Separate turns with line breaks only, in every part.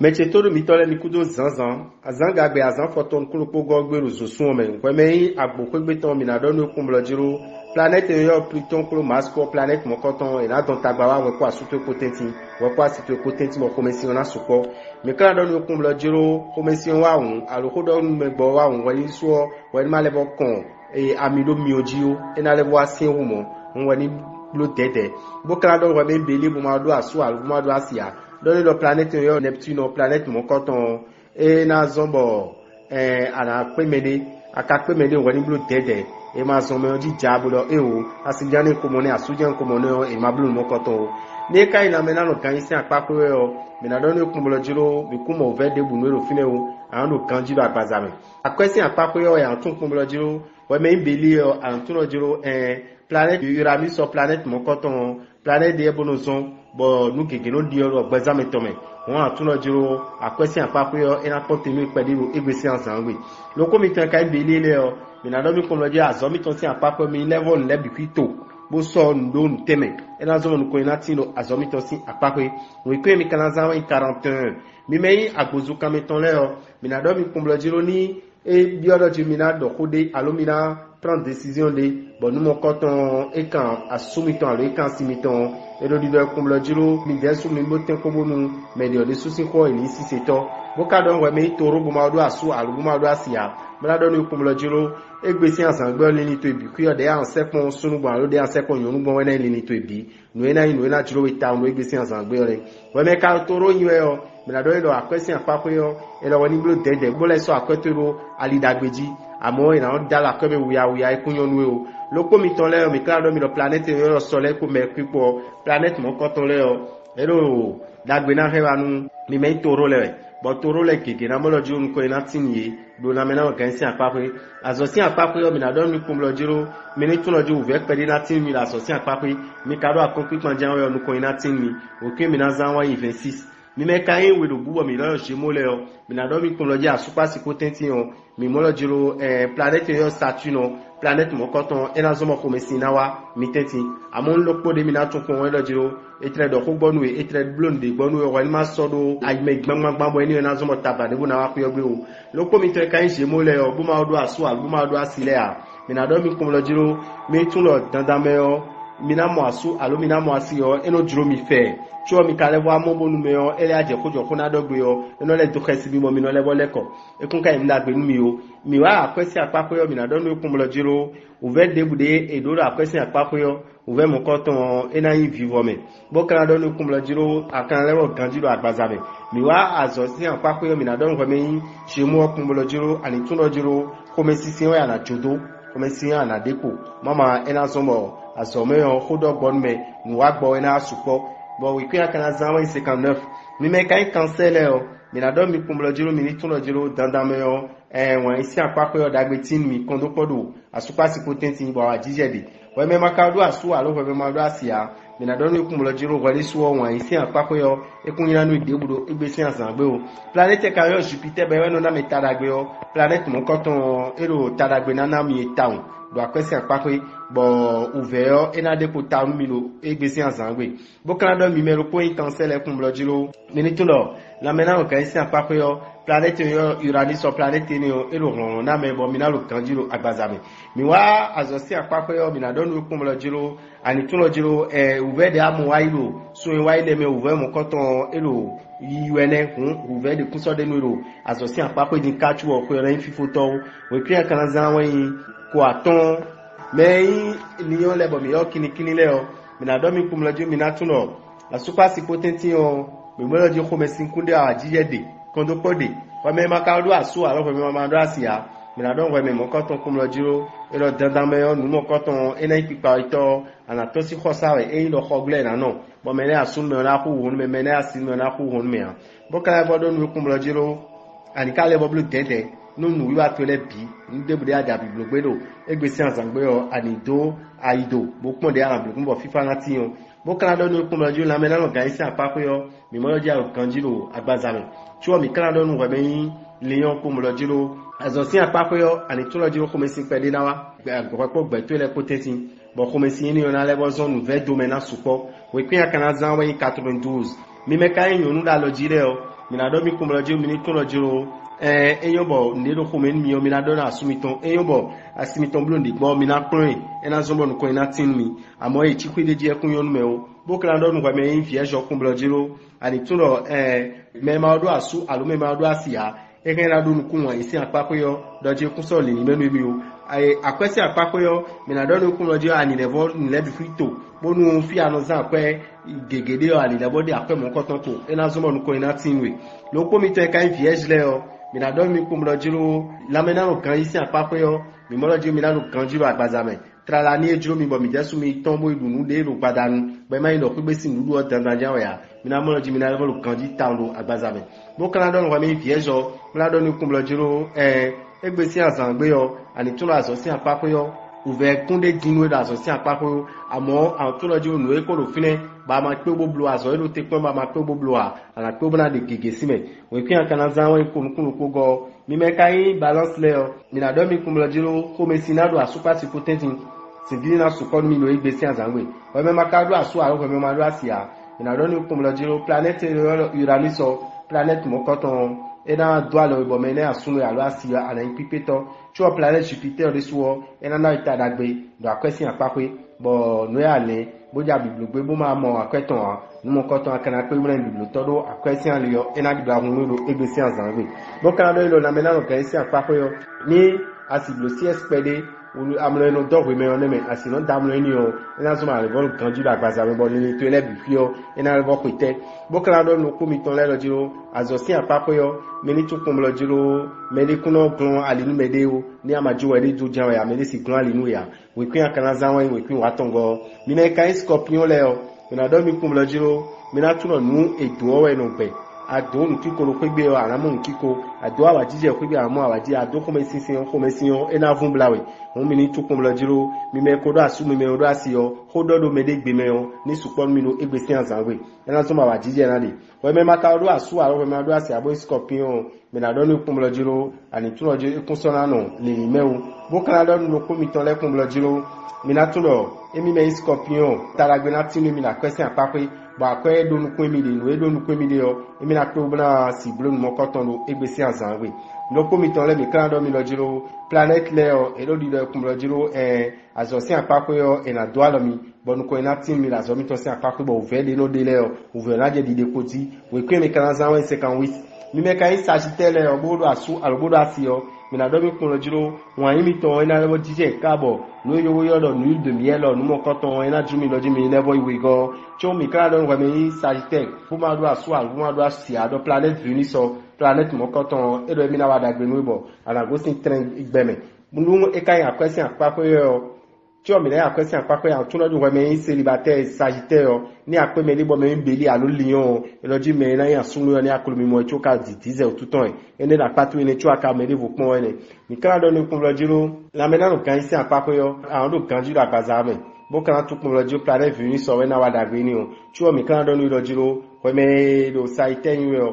Mechetoro mitole mikudo zanzan, azanga be azan foton kulupo gogbe ruzusu me, kweme agbo kwegbeton minadonu kumblojiro, planète yo Pluton kulo masko planète mokoton ena don tagbawa weko asuto potenti, weko asito potenti mo komesion na suko. Mekala donu kumblojiro, komesion wa un, alokodo megbo wa un, wali so, wali malebo kon, amido miojio, ena lebo asin wumo, wali blo dede. Bokala don wame beli bumado asu al bumado asia. Donne le planète yo Neptune planète mon coton et na zombo ana kwemede aka kwemede woni blu dede e ma so me di diablo e o asidiane komone asudian komone e ma blu mon coton ne kai na mena no kan isi apapwe yo me na donne kumbulo jiro bi kumo vede bu no fine o an no kan jiro agbazame akwesi apapwe yo ya tun kumbulo jiro we me mbeli yo an tun jiro planète Uranus sur planète mon coton planète de bonozon bo nu gege no di oro gbezame tome won atuno jiro akwesi apapo ena potemi pediru egbesi ansanwe loko mi tan kai belele o mi na do mi kon loje azomi ton si apapo mi level le bifito bo so ndo nteme ena zo nu ko ina tino azomi ton si apapo we pe mi kana zawa 41 mi meyi agbozu kameton le o mi na do mi kon jiro ni e biolo jimina do kode alumina prendre décision de bon nous mon coton et quand assumiton le quand simiton et le leader comme le jiro mi bien sur mi moten comme nous mais de soucis quoi il ici c'est to boka don we me toro bu ma do asu alu bu ma do asia mala don comme le jiro e gbesi ansan gbe le ni to ebi ku yo de an sekon sunu bo alo de an sekon yonu bo we na le ni to ebi no e na jiro we ta no e gbesi ansan gbe re we me ka toro yin we o mala don lo akwesi apapo yo e lo woni blo dede bo le so akwetero alidagbeji amo ina dala kebe wuya ekunyonu o loko mi ton le mi kla do mi lo planète yo soleil ko mercure ko planète mo koton le o ero dagbe na hewa nu mi me toro le bo toro le keke na mo lo ju nko ina tinye do na me na kan si apapre azosi apapre yo mi na do mi kum lo jiro mi ni tun lo ju ve pe na tin mi la azosi apapre mi ka do accomplissement jan yo nu ko ina tin mi o ke mi na zan wa 26 mi me kain we do buwo mi lo je mo le o mi na do mi kum lo je asupa si ko tenti o mi mo lo jiro planète yo Saturne planète mo koton ena zo mo ko mesina wa mi tenti amon lokpo de mi na tun ko lo jiro etre do ko gbonu etre blonde gbonu o wa ma sodo ayme gbangban bo eni ena zo mo taba de bu na wa ko yo gbe o lokpo mi te kain je mo le o bu ma do asu al bu ma do asile a mi na do mi kum lo jiro mi tun lo dandan me o mina mo asu alo mina mo asi yo eno jiro mi fe cho mi kale wa mo bonu me yo ele aje kojo ko na dogbe yo eno le do kesi bi mo mi no le bo leko e kun kai mi na gbe nu mi o mi wa akwesi apapo yo mi na do no kun lo jiro uve debude e do akwesi apapo yo uve mo koton ena yin vivo me bo kana do no kun lo jiro akan lewo ganjiro agbaza me mi wa azo si apapo yo mi na do nko me yin se mo kun lo jiro ani tun lo jiro ko me sisi o ya na jodo ko me sisi ya na depo mama ena somo asome yo khodo bonme nu wa gbo ena supo bo we kwa kana zanwa 59 mi me kai cancel o mi na do mi kumlo jiro mi ni tun lo jiro dandan me yo won isi apapo yo dagbe tin mi kondo podo asupa si potenti bo ajijede we me makado asu alo we me mado asia mi na do mi kumlo jiro wali suwo won isi apapo yo ekunyina nu idebudo egbesi ansan o planète ka yo Jupiter be we no na mi tadagbe o planète mo koton ero tadagbe na na mi town do akwesi apakwe bo ouvert ena de ko tanu milo egbesi anzangwe bo kana do mi mero ko cancel e kun blojiro minitulo la mena o kan si apakwe yo planète yo Uranus sur planète ni o ero ron na me bo minalo kanjiro agbazame mi wa azosi apakwe yo mi na do nu kun blojiro ani tun lojiro ouvert de amu wailo so en waile me ouvert mo koton ero yuene kun ouvert de kunso de nuro azosi apakwe din kachu o ko ran fifoto we kria kana zanwe ko aton mais niyon le bo mi yo kini le o mi na do mi kum lo ju mi na tun lo la super si potenti o mi mo lo ju ko me sinkunde a jijede kondo pode ko me maka do asu alo ko me ma do asia mi na do ko me mo koton kum lo jiro e lo dandan me yo nu mo koton ena ipipa ito ana to si khosawe e lo khogle na no bo me ne asun me na ku hun me ne asin me na ku hun me bo kala bo do nu kum lo jiro ani kale bo blu dede nunu wiwa tole bi ndebude aja bi blogbedo egbesi anzangbe o anido aido bo pon de aran bi bo fifa na ti yon bo kana do nu kun loju la mena no gaisi apapo yo mi mo loja o kanjiro agbazame chuo mi kana do nu we meyin leyon kun lojiro azosi apapo yo ani tun lojiro ko mesin pede na wa gbo gbeto le potenti bo ko mesin ni ona le bo zone nouvelle domaine supo we kun kana zanwa 92 mi me kan yon nu da lojire o mina do mi kumlo jiro mini tuno jiro eyombo ndero khumen mi o mina do na sumiton eyombo asimiton blondi gbo mina prin ena zombo nuko ina tin mi amo e chikwide je kun yonu me o bokra do nu kwa me yin fie jo kumlo jiro ani tuno me ma do asu alo me ma do asia ekena do nuku won isi apakoyo doje kun so le ni menu ebi o akwesi apakoyo mina do nu kumlo jiro ani levo ni lebi frito bonu fi anozan pe gegede o ani levo de ape mo koton to ena zombo nuko ina tinwe lo ko mi te kan viege le o mina do mi kumlo jiro lamena no kan isi apakoyo mi mo lo jiro mina no kan jiro agbazame trala ni ejiro mi bo mi jesu mi tombo idunu de ro padanu be mai no pe si nudu o tan tanja ya mina mo lo ji mina lo kan ji tando agbazame bo kan do no mi viejo mina do ni kumlo jiro egbesi azan gbe yo ani tun aso si apakoyo uve kunde dinu da aso si apakoyo amo an tun lo jiro nu e ko ro fine ba ma pe gbogbo aso ero te pon ba ma pe gbogbo ala pe bona de gege sime we kin kan azan we kun ko go mi me kai balance le o mina do mi kumlo jiro ko me sinado asupa ti potentin singili na sukon mi no egbesi azanwe we me makado asu aro we me ma do asia mina do ni kumlo jiro planet Uranus planet mokoton ena doalo bo me ne asunu alo asia ana ipipeto cho planet Jupiter de suo ena na itadagbe do akwesi apakwe bo no ya le boja biblu gbe bo ma mo akweton nu mo koton akana pe wure biblu todo akwesi an yo ena biblu ahun lo egbesi azanwe bo kana do lo na me na no kan si apakwe yo ni asiblo CSPD ulu amle no do we me on me asino damlo ni o ena so ma le vol kanju da gbasa me bo ni to ele bi fi o ena le bo pete bo kala do no ko mi ton le lo jiro azosi apapo yo me ni to kum lo jiro me ni kuno gun alinu mede o ni amaju we ni do jan ya me ni si gun alinu ya we kwin akana zanwa we kwin watongo mi na kai scorpion le o na do mi kum lo jiro mi na tuno nu edo o we no pe adon kiko lo pegbe o aramu kiko ado awajije pegbe amu awaji ado ko mesin ena fun blawe won mi ni tukun lo jiro mi me ko do asu mi me do asiyo ho do me de gbe me o ni supon mi no egbesi anzanwe ena so ma awajije na de we me maka do asu aro we me do asi abo scorpion mi na do ni kun lo jiro ani tun lo jiro kun so na no le me o bo kan do no ko mi ton le kun lo jiro mi na tun lo emi me scorpion taragbe na tinu mi na question apape ba kwe do nu kwemi de no do nu kwemi de yo emi na pe obna si blon mo koton lo egbesi azanwe no ko mi ton le mi kan do mi lo jiro planet leo e do di le kun lo jiro azosi apape yo e na do alo mi bo nu ko ina tin mi la zo mi to si apape bo ve de no de leo o ve na je di de koti we kwe mi kan azanwe se kan wit mi me kan Sagittaire leo bo do asu alobodo asiyo mi na do mi kun lo jiro won yin mi ton ina le dije kabo no yo yo do nu de mi elo nu mo koton ina ju mi lo ji mi level iwe go cho mi kan do mi mi Sagittaire fu ma do asu alo ma do asi ado planet Venus so planet mo koton e do mi na wa dagbe nu bo ala go sin trend igbeme nu e kan akwesi apapo yo tí o mi lẹ́yìn àkwẹ́sí àpapẹ́ àtúnlọ́dún wọ́n mẹ́rin célibataire Sagittaire ní àpẹ́ mẹ́rin bọ́ mẹ́rin bèlì àlólìyàn ẹlọ́jí mẹ́rin náà yà súnmọ́ ní akọlùmímọ́ tí ó ká dìtízẹ̀ òtútàn ẹ̀ ẹni àpátú ẹni tí ó ká mẹ́rin vò pọ́n ẹni nìkan àdọ́ ní kún lọ́jíró lámẹ́nà kan sí àpapẹ́ yọ àwọn tó kan jùlọ àgbàzà mẹ́ bó kan tó kún lọ́jíró planet Venus sọ̀rọ̀ náà wà dàgbé ni o tí o mi kan àdọ́ ní lọ́jíró wọ́n mẹ́rin Sagittaire yọ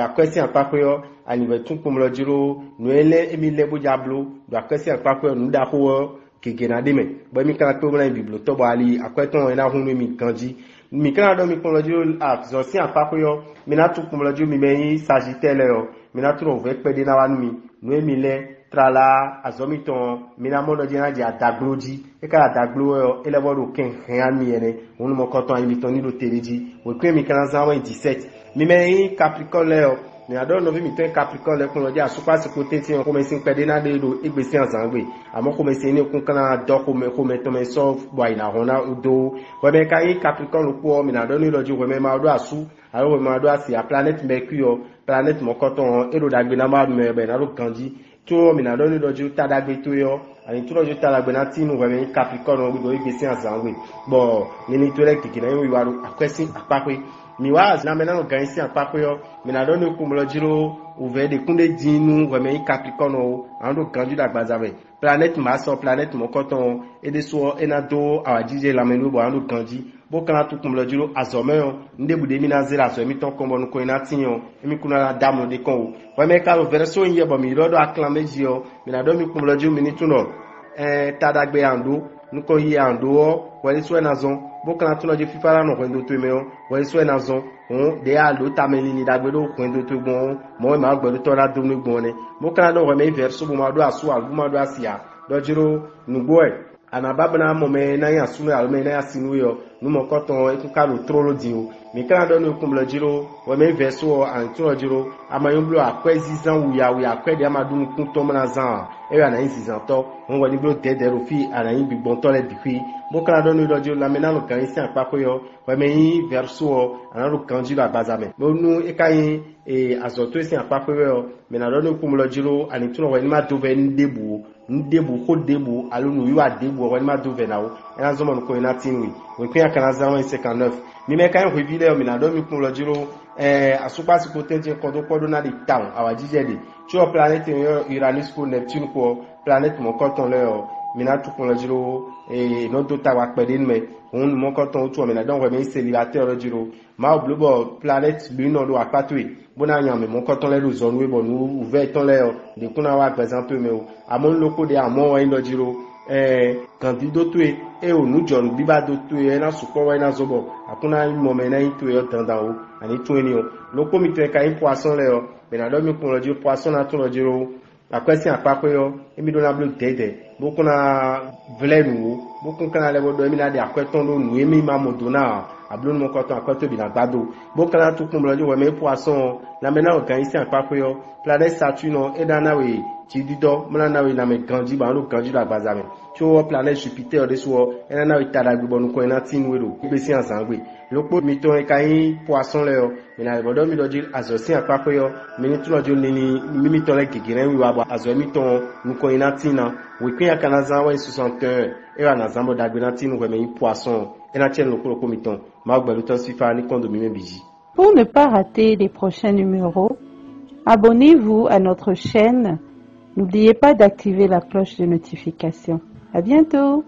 àkwẹ́sí àpapẹ́ yọ àyìnbẹ̀ tún kún lọ́jíró nù ẹlẹ́ èmi lẹ́bùjà blo àkwẹ́sí àpapẹ́ yọ nù dàkúwọ́ kegena deme bo mi kana to bla biblo to bo ali akweton ena hunu mi kanji mi kana do mi kon lojo zo si apapo yo mi na tu kon lojo mi meyin Sagittaire yo mi na tu ro ve pede na wanu mi no emi le trala azomiton mi na mo lojo na je adagloji e ka adaglo yo elebo do ken han mi ene hunu mo koton mi ton ni do tereji we pe mi kana zanwa 17 mi meyin Capricorne yo ni ado no vi mi ten Capricorne le kun lojo asupa si ko teti on ko me sin pede na de do egbesi anzangbe amo ko me sin ni kun kana do ko me to me so boy na hona do we me kai Capricorne ko mi na do ni lojo we me ma do asu aro we ma do asi a planet Mercury planet mo koton ero dagbe na ma me be na ro kanji to mi na do ni lojo tadagbe to yo ani to lojo tadagbe na tinu we me Capricorne do egbesi anzangbe bo ni to le kiki na wi waru akwesi apape mi wa na mena no gansi apapo yo mi na do ni kumlo jiro uve de kunde dinu we me Capricorne o ando kanju da gbazawe planet Mars o planet mo koton e de so ena do awajije la menu bo ando kanji bo kana tu kumlo jiro azome yo ndebude mi na zera so mi ton kombo no ko ina tinyo mi kuna na damu de kon o we me ka verso yin bo mi rodo acclameji yo mi na do mi kumlo jiro mi ni tuno tadagbe ando nuko yi ando o we ni so na zon bokana tuno je fifara no kwendo to me o we so na zon on de a lo tameli ni dagbe do kwendo to gbon mo ma gbe to na do nu gbon ni bokana do me verso bo ma do asu alu ma do asia do jiro nugbo e anababana mo me na ya sunu alu me na ya sinu yo nu mo koton e ka lo trolo di o mi kana do nu kumlo jiro we me verso an tuno jiro amayon blo akwezi zan wuya wuya akwede amadu kun to mana zan e ya na yin season to won woni blo de ro fi anayin bi gbon to le bi fi bokana do nu do jiro la me na lo kan isi apapo yo we me yin verso an lo kan jiro agbazame mo nu e kayin azoto isi apapo yo me na do nu kumlo jiro ani tuno we ni ma do ve ndebu ko debu alunu yiwa debu wani ma do venao ena zo mon ko ina tinwi we kun akana za 59 mi me kan ko video mi na do mi kun lo jiro asupa si ko tenje ko do na di town awa jije de cho planet yo Uranus ko Neptune ko planet mo ko ton le o mi na tu kun lo jiro no do ta wa pede nme on mo ko ton tu mi na don we mi célibataire lo jiro ma oblobo planet bi no do apatwe bona nyame mo ko ton le lo zone we bo nu ouvert ton le de kuna wa exemple me o amon loko de amon wa ndo jiro candido tu e o nu jon biba do tu e na suko wa na zobo akuna mo me na itu e tanda o ani tu eni o loko mi te ka poisson le o me na do mi kun lo jiro poisson na tu lo jiro la question apapo yo emi do na blo dede boku na vlenu boku kana le bodo emi na de akweton do nu emi ma modona ablon mo koton akweto bi na gbado boku na tu kun blo jo we me poisson na me na organiser apapo yo planète Saturne e da na we ti dido mo na we na me ganji ba lo ganji la gbazame so planète Jupiter de so e na we tada gbo nu ko na tin we do gbe si ansan gbe lopo mi to e kayin poisson le yo me na bodo mi do ji azosin apapo yo me ni tu lo jo ni mi to le gigire wi wa azo mi to nu ko ina tin na we kun akana za wa 61 e wa na zambo da gbe na tin we me poisson e na chen loko mi ton ma gbe lu ton sifa ni kondo mi me biji.
Pour ne pas rater les prochains numéros, abonnez-vous à notre chaîne. N'oubliez pas d'activer la cloche de notification. À bientôt!